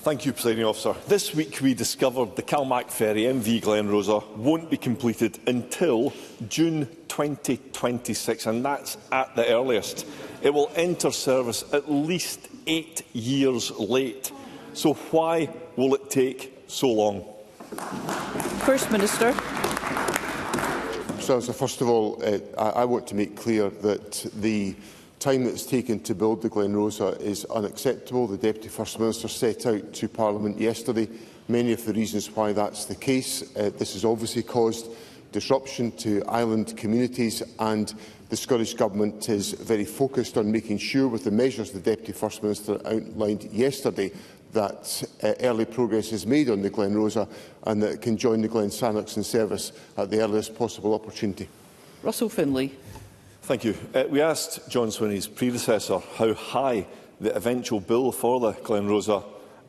Thank you, Presiding Officer. This week we discovered the CALMAC ferry MV Glen Rosa won't be completed until June 2026, and that's at the earliest. It will enter service at least 8 years late. So why will it take so long? First Minister. So, first of all, I want to make clear that the time that it's taken to build the Glen Rosa is unacceptable. The Deputy First Minister set out to Parliament yesterday many of the reasons why that's the case. This has obviously caused disruption to island communities, and the Scottish Government is very focused on making sure, with the measures the Deputy First Minister outlined yesterday, that early progress is made on the Glen Rosa and that it can join the Glen Sannox in service at the earliest possible opportunity. Russell Findlay. Thank you. We asked John Swinney's predecessor how high the eventual bill for the Glen Rosa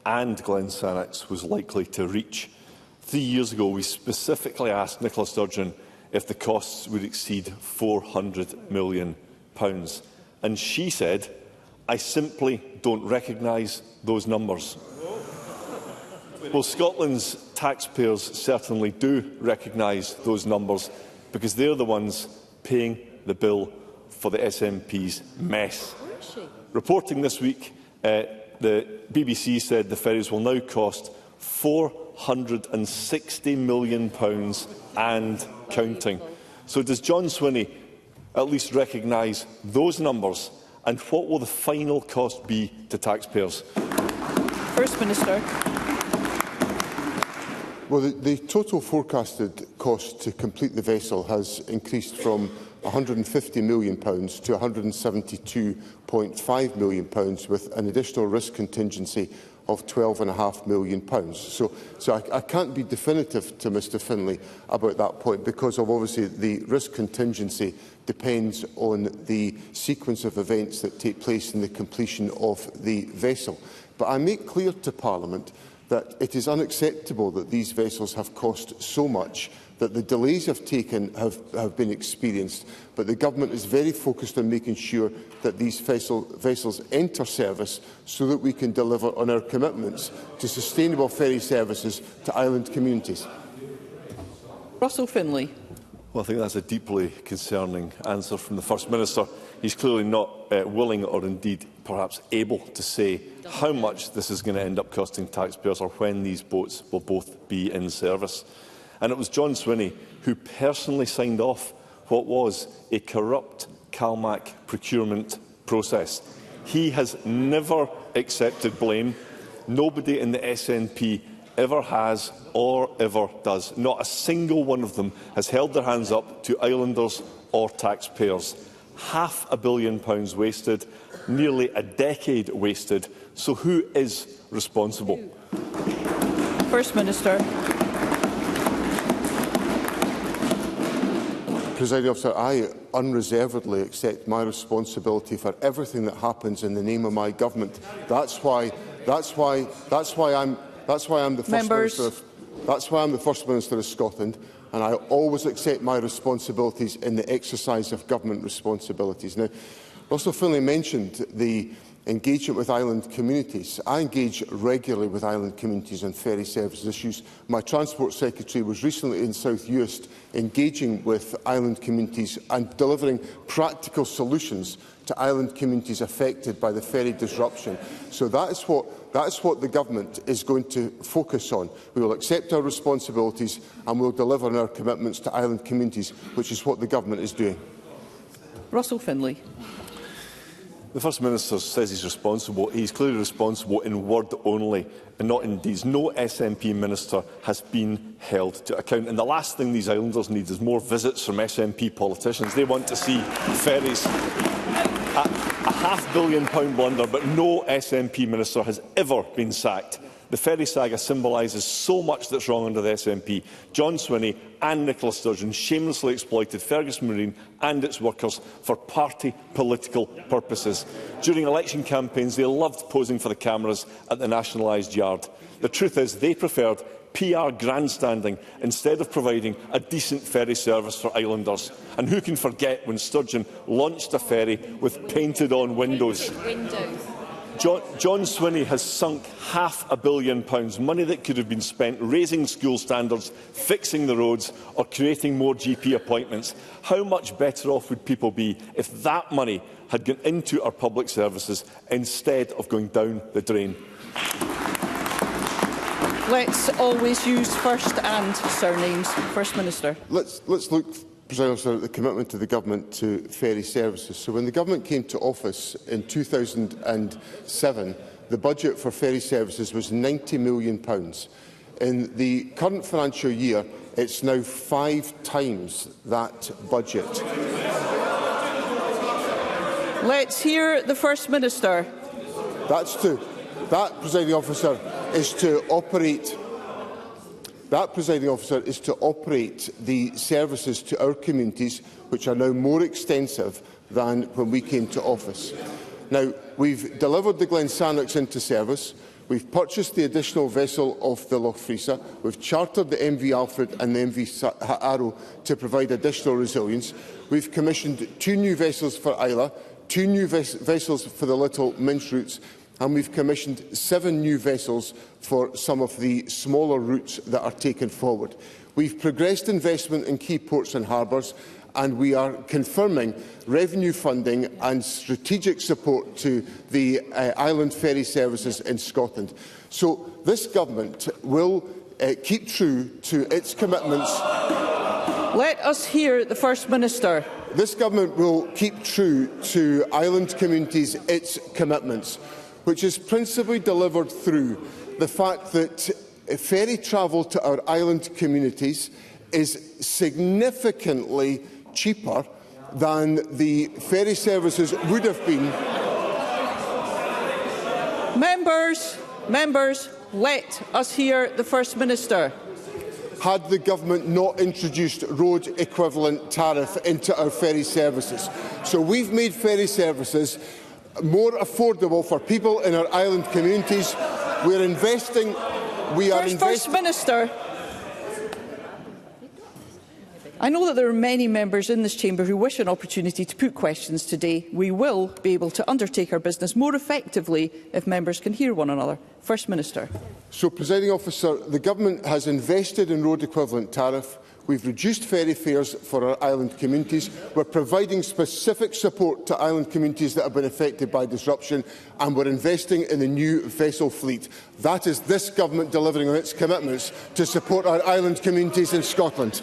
and Glen Sannox was likely to reach. 3 years ago, we specifically asked Nicola Sturgeon if the costs would exceed £400 million. And she said, "I simply don't recognise those numbers." Well, Scotland's taxpayers certainly do recognise those numbers, because they're the ones paying the bill for the SNP's mess. Reporting this week, the BBC said the ferries will now cost £460 million and counting. So does John Swinney at least recognise those numbers? And what will the final cost be to taxpayers? First Minister. Well, the total forecasted cost to complete the vessel has increased from £150 million to £172.5 million, with an additional risk contingency of £12.5 million. So I can't be definitive to Mr Findlay about that point, because of obviously the risk contingency depends on the sequence of events that take place in the completion of the vessel. But I make clear to Parliament that it is unacceptable that these vessels have cost so much, that the delays have been experienced, but the Government is very focused on making sure that these vessels enter service so that we can deliver on our commitments to sustainable ferry services to island communities. Russell Findlay. Well, I think that's a deeply concerning answer from the First Minister. He's clearly not willing, or indeed perhaps able, to say how much this is going to end up costing taxpayers, or when these boats will both be in service. And it was John Swinney who personally signed off what was a corrupt CALMAC procurement process. He has never accepted blame. Nobody in the SNP ever has or ever does. Not a single one of them has held their hands up to islanders or taxpayers. £500 million wasted, nearly a decade wasted. So who is responsible? First Minister. Presiding Officer, I unreservedly accept my responsibility for everything that happens in the name of my government. That's why I'm the First Minister of Scotland, and I always accept my responsibilities in the exercise of government responsibilities. Now, Russell Findlay mentioned the engagement with island communities. I engage regularly with island communities on ferry services issues. My Transport Secretary was recently in South Uist engaging with island communities and delivering practical solutions to island communities affected by the ferry disruption. So that is what the Government is going to focus on. We will accept our responsibilities and we will deliver on our commitments to island communities, which is what the Government is doing. Russell Findlay. The First Minister says he's responsible. He's clearly responsible in word only and not in deeds. No SNP minister has been held to account. And the last thing these islanders need is more visits from SNP politicians. They want to see ferries. A £500 million blunder, but no SNP minister has ever been sacked. The ferry saga symbolises so much that's wrong under the SNP. John Swinney and Nicola Sturgeon shamelessly exploited Fergus Marine and its workers for party political purposes. During election campaigns, they loved posing for the cameras at the nationalised yard. The truth is, they preferred PR grandstanding instead of providing a decent ferry service for islanders. And who can forget when Sturgeon launched a ferry with painted-on windows? John Swinney has sunk £500 million, money that could have been spent raising school standards, fixing the roads or creating more GP appointments. How much better off would people be if that money had gone into our public services instead of going down the drain? Let's always use first and surnames. First Minister. Let's look, President Officer, at the commitment of the Government to ferry services. So when the Government came to office in 2007, the budget for ferry services was £90 million. In the current financial year, it's now 5 times that budget. Let's hear the First Minister. That, Presiding Officer, is to operate. That, Presiding Officer, is to operate the services to our communities, which are now more extensive than when we came to office. Now, we've delivered the Glen Rosa into service. We've purchased the additional vessel of the Loch Freesa. We've chartered the MV Alfred and the MV Arrow to provide additional resilience. We've commissioned 2 new vessels for Isla, 2 new vessels for the Little Minch routes, and we've commissioned 7 new vessels for some of the smaller routes that are taken forward. We've progressed investment in key ports and harbours, and we are confirming revenue funding and strategic support to the island ferry services in Scotland. So this Government will keep true to its commitments. Let us hear the First Minister. This Government will keep true to island communities its commitments, which is principally delivered through the fact that ferry travel to our island communities is significantly cheaper than the ferry services would have been. Members, let us hear the First Minister. Had the Government not introduced road equivalent tariff into our ferry services. So we've made ferry services more affordable for people in our island communities. We're investing. First Minister. I know that there are many members in this chamber who wish an opportunity to put questions today. We will be able to undertake our business more effectively if members can hear one another. First Minister. So, Presiding Officer, the Government has invested in road equivalent tariff. We've reduced ferry fares for our island communities. We're providing specific support to island communities that have been affected by disruption, and we're investing in a new vessel fleet. That is this Government delivering on its commitments to support our island communities in Scotland.